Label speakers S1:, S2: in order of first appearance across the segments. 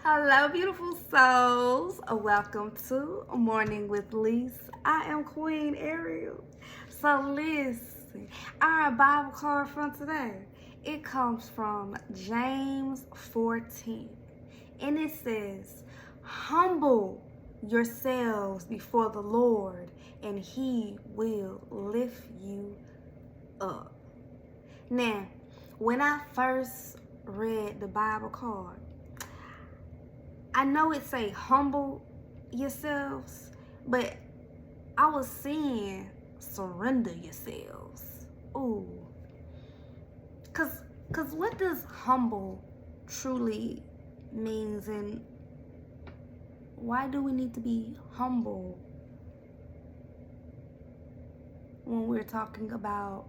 S1: Hello, beautiful souls. Welcome to Morning with Lici. I am Queen Ariel. So listen, our Bible card from today, it comes from James 14. And it says, humble yourselves before the Lord, and he will lift you up. Now, when I first read the Bible card, I know it say humble yourselves, but I was seeing surrender yourselves. Ooh. Cause what does humble truly means, and why do we need to be humble when we're talking about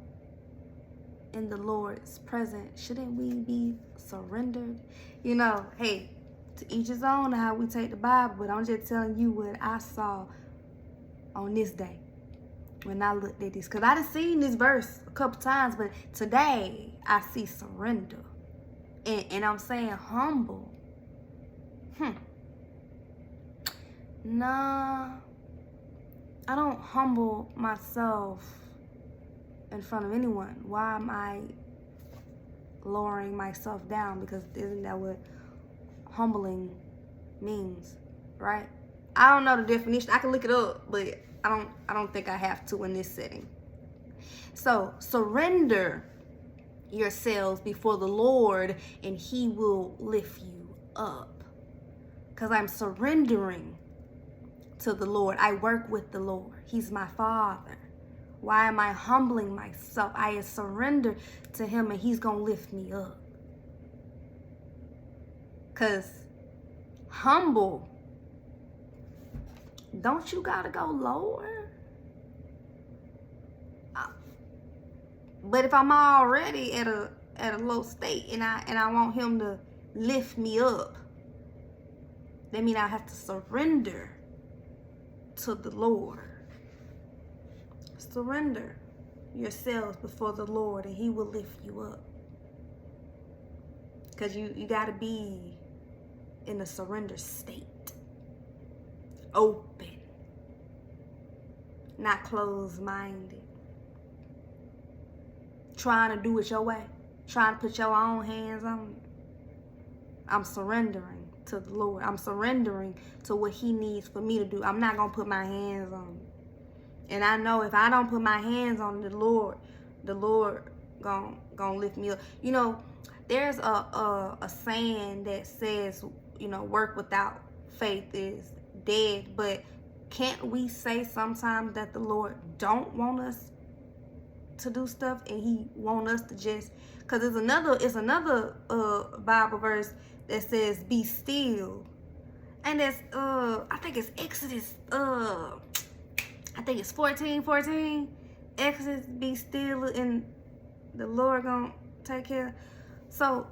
S1: in the Lord's presence? Shouldn't we be surrendered? Hey, to each his own how we take the Bible, but I'm just telling you what I saw on this day when I looked at this. Because I done seen this verse a couple times, but today I see surrender. And I'm saying humble. Nah, I don't humble myself in front of anyone. Why am I lowering myself down? Because isn't that what humbling means, right? I don't know the definition. I can look it up, but I don't think I have to in this setting. So surrender yourselves before the Lord, and he will lift you up. Because I'm surrendering to the Lord. I work with the Lord. He's my Father. Why am I humbling myself? I surrender to him, and he's gonna lift me up. Because humble, don't you gotta go lower? But if I'm already at a low state and I want him to lift me up, that means I have to surrender to the Lord. Surrender yourselves before the Lord, and he will lift you up. Because you gotta be in a surrender state. Open. Not closed-minded. Trying to do it your way. Trying to put your own hands on it. I'm surrendering to the Lord. I'm surrendering to what he needs for me to do. I'm not going to put my hands on it. And I know if I don't put my hands on the Lord gonna lift me up. There's a saying that says, work without faith is dead. But can't we say sometimes that the Lord don't want us to do stuff, and he want us to just, because it's another Bible verse that says be still, and that's I think it's Exodus I think it's 14:14. Exodus, be still, and the Lord gonna take care. So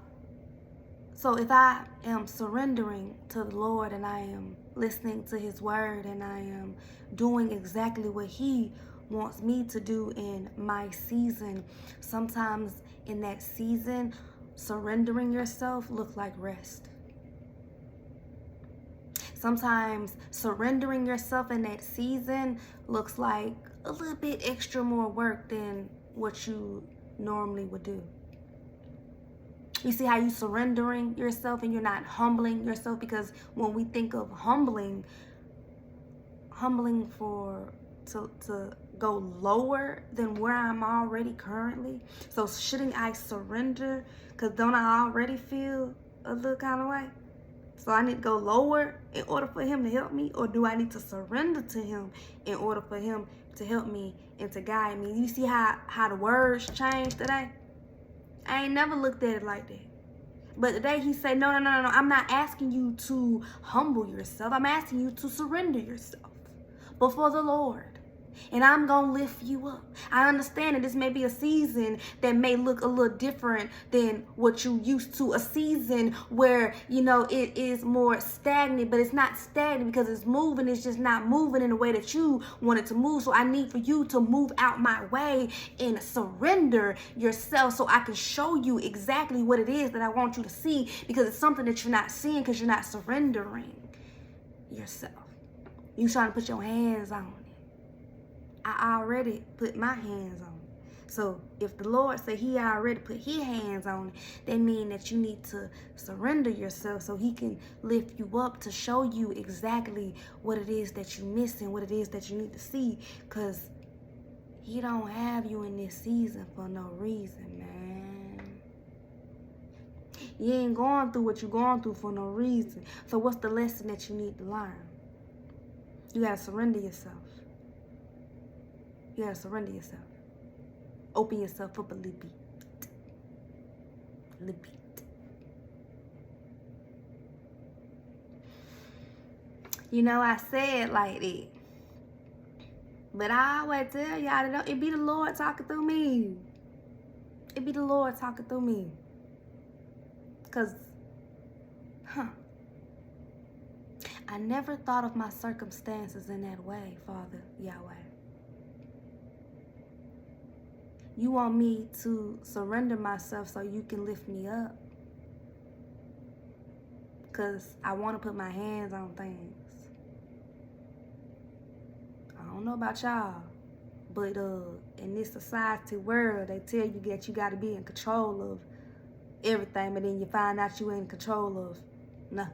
S1: if I am surrendering to the Lord, and I am listening to his word, and I am doing exactly what he wants me to do in my season, sometimes in that season, surrendering yourself looks like rest. Sometimes surrendering yourself in that season looks like a little bit extra more work than what you normally would do. You see how you surrendering yourself and you're not humbling yourself? Because when we think of humbling to go lower than where I'm already currently. So shouldn't I surrender? Because don't I already feel a little kind of way? So I need to go lower in order for him to help me? Or do I need to surrender to him in order for him to help me and to guide me? You see how the words change today? I ain't never looked at it like that. But today he said, no. I'm not asking you to humble yourself. I'm asking you to surrender yourself before the Lord. And I'm going to lift you up. I understand that this may be a season that may look a little different than what you used to. A season where, it is more stagnant, but it's not stagnant because it's moving. It's just not moving in the way that you want it to move. So I need for you to move out my way and surrender yourself so I can show you exactly what it is that I want you to see, because it's something that you're not seeing because you're not surrendering yourself. You trying to put your hands on it. I already put my hands on it. So if the Lord said he already put his hands on it, that means that you need to surrender yourself so he can lift you up to show you exactly what it is that you're missing, what it is that you need to see. Because he don't have you in this season for no reason, man. You ain't going through what you're going through for no reason. So what's the lesson that you need to learn? You got to surrender yourself. You gotta surrender yourself. Open yourself up a little bit. A little bit. I say it like that. But I always tell y'all, it be the Lord talking through me. It be the Lord talking through me. Because, I never thought of my circumstances in that way, Father Yahweh. You want me to surrender myself so you can lift me up. Because I want to put my hands on things. I don't know about y'all, but in this society world, they tell you that you got to be in control of everything, but then you find out you ain't in control of nothing.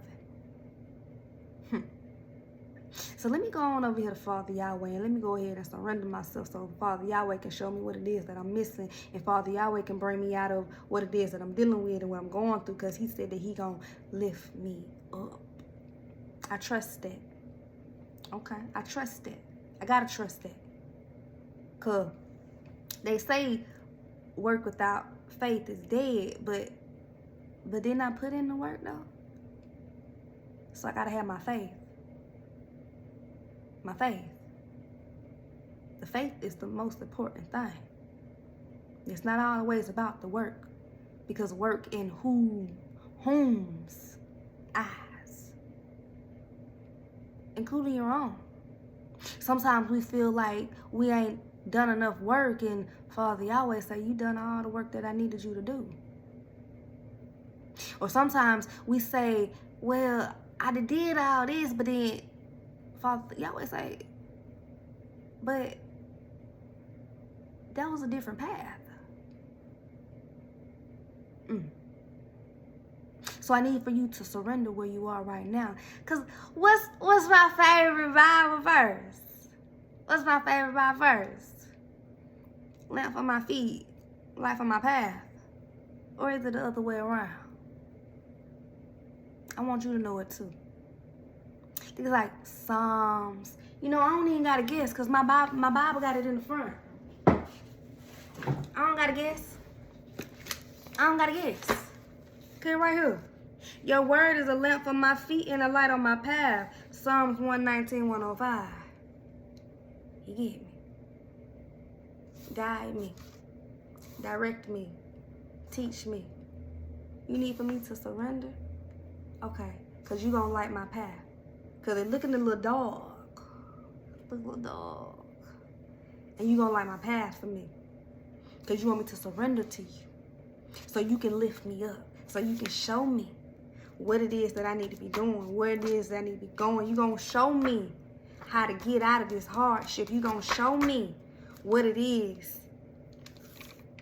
S1: So let me go on over here to Father Yahweh, and let me go ahead and surrender myself so Father Yahweh can show me what it is that I'm missing, and Father Yahweh can bring me out of what it is that I'm dealing with and what I'm going through, because he said that he gonna lift me up. I trust that. Okay, I trust that. I gotta trust that. Because they say work without faith is dead, but didn't I put in the work though? So I gotta have my faith. My faith. The faith is the most important thing. It's not always about the work, because work in whom's eyes, including your own. Sometimes we feel like we ain't done enough work, and Father Yahweh say, you done all the work that I needed you to do. Or sometimes we say, well, I did all this, but then Father Yahweh say, but that was a different path. So I need for you to surrender where you are right now. Because what's my favorite Bible verse? What's my favorite Bible verse? Lamp on my feet, light on my path. Or is it the other way around? I want you to know it too. Things like Psalms. I don't even gotta guess, because my Bible got it in the front. I don't gotta guess. Okay, right here. Your word is a lamp for my feet and a light on my path. Psalms 119, 105. You get me? Guide me. Direct me. Teach me. You need for me to surrender? Okay, because you're going to light my path. Because look at the little dog. Look at the little dog. And you're going to light my path for me. Because you want me to surrender to you. So you can lift me up. So you can show me what it is that I need to be doing. Where it is that I need to be going. You're going to show me how to get out of this hardship. You're going to show me what it is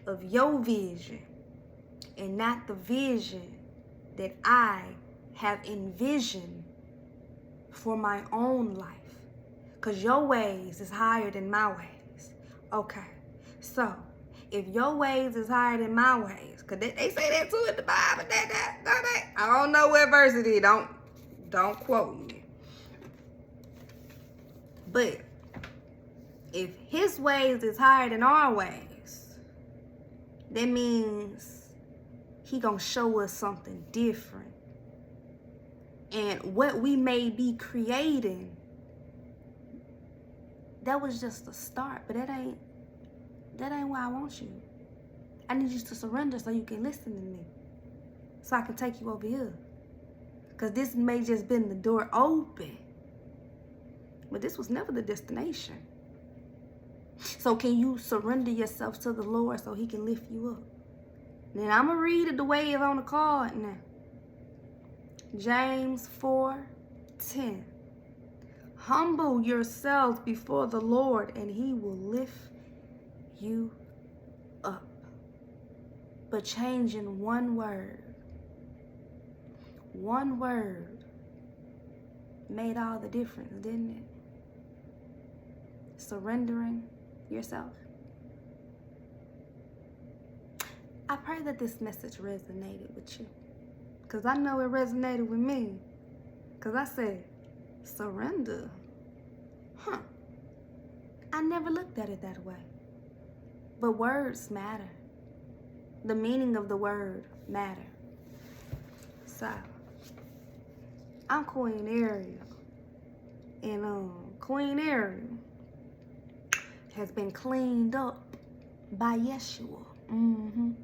S1: of your vision. And not the vision that I have envisioned for my own life. Because your ways is higher than my ways. Okay. So, if your ways is higher than my ways, because they say that too in the Bible. I don't know what verse it is. Don't quote me. But if his ways is higher than our ways, that means he gonna show us something different. And what we may be creating that was just the start, but that ain't where I want you. I need you to surrender so you can listen to me, so I can take you over here. Because this may just been the door open, but this was never the destination. So can you surrender yourself to the Lord so he can lift you up? Then I'm going to read it the way it's on the card now. James 4:10. Humble yourselves before the Lord, and he will lift you up. But changing one word made all the difference, didn't it? Surrendering yourself. I pray that this message resonated with you, because I know it resonated with me, because I said, surrender. I never looked at it that way. But words matter. The meaning of the word matter. So, I'm Queen Ariel. And Queen Ariel has been cleaned up by Yeshua. And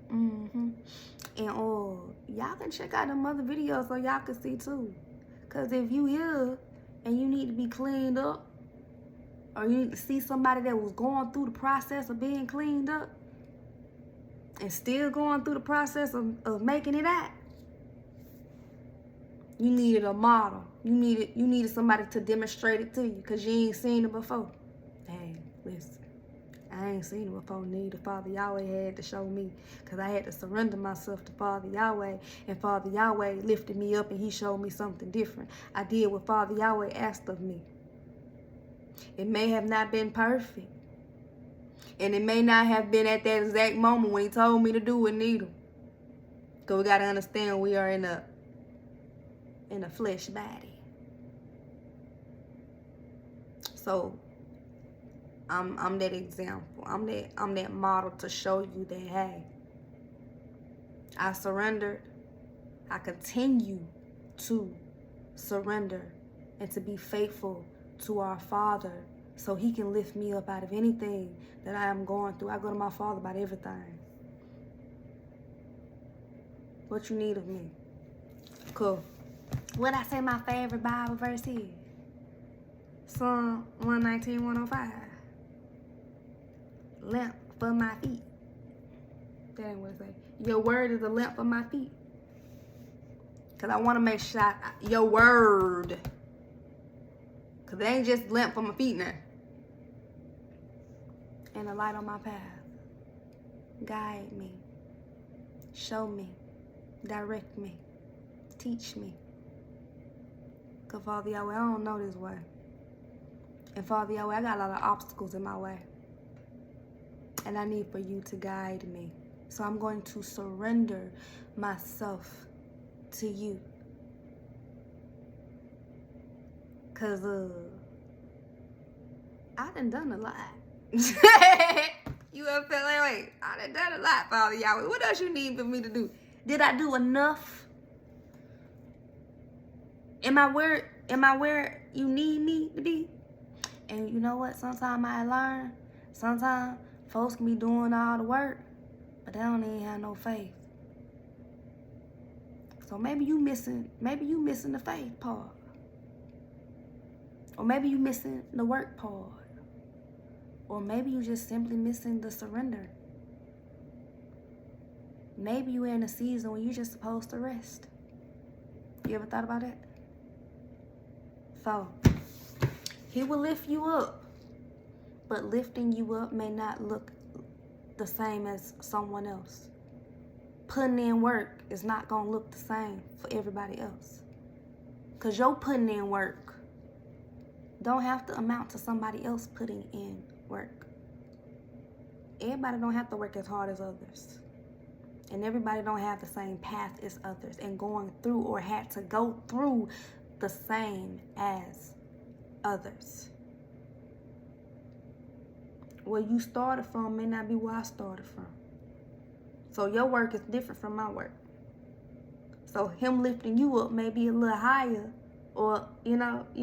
S1: y'all can check out them other videos so y'all can see too. Because if you here and you need to be cleaned up, or you need to see somebody that was going through the process of being cleaned up and still going through the process of making it out, you needed a model. You needed somebody to demonstrate it to you, because you ain't seen it before. Hey, listen. I ain't seen it before, neither. Father Yahweh had to show me, because I had to surrender myself to Father Yahweh, and Father Yahweh lifted me up and he showed me something different. I did what Father Yahweh asked of me. It may have not been perfect, and it may not have been at that exact moment when he told me to do it, neither. Because we got to understand we are in a flesh body. So I'm that example. I'm that model to show you that, hey, I surrendered. I continue to surrender and to be faithful to our Father so he can lift me up out of anything that I am going through. I go to my Father about everything. What you need of me? Cool. What I say my favorite Bible verse is? Psalm 119:105. Lamp for my feet. That ain't what it say. Your word is a lamp for my feet. Because I want to make sure your word. Because it ain't just lamp for my feet now. And a light on my path. Guide me. Show me. Direct me. Teach me. Because Father Yahweh, I don't know this way. And Father Yahweh, I got a lot of obstacles in my way. And I need for you to guide me. So I'm going to surrender myself to you. Because I done a lot. You ever feel like, wait, I done a lot, Father Yahweh. What else you need for me to do? Did I do enough? Am I where you need me to be? And you know what? Sometimes I learn. Sometimes folks can be doing all the work, but they don't even have no faith. So maybe you missing the faith part. Or maybe you missing the work part. Or maybe you just simply missing the surrender. Maybe you're in a season when you're just supposed to rest. You ever thought about that? So, he will lift you up. But lifting you up may not look the same as someone else. Putting in work is not going to look the same for everybody else. Because your putting in work don't have to amount to somebody else putting in work. Everybody don't have to work as hard as others. And everybody don't have the same path as others and going through or had to go through the same as others. Where you started from may not be where I started from. So your work is different from my work. So him lifting you up may be a little higher, or, you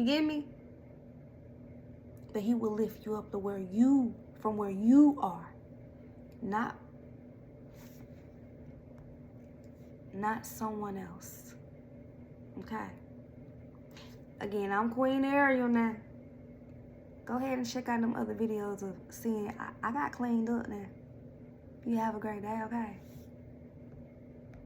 S1: get me? that he will lift you up to from where you are. Not someone else. Okay. Again, I'm Queen Ariel now. Go ahead and check out them other videos of seeing I got cleaned up now. You have a great day, okay?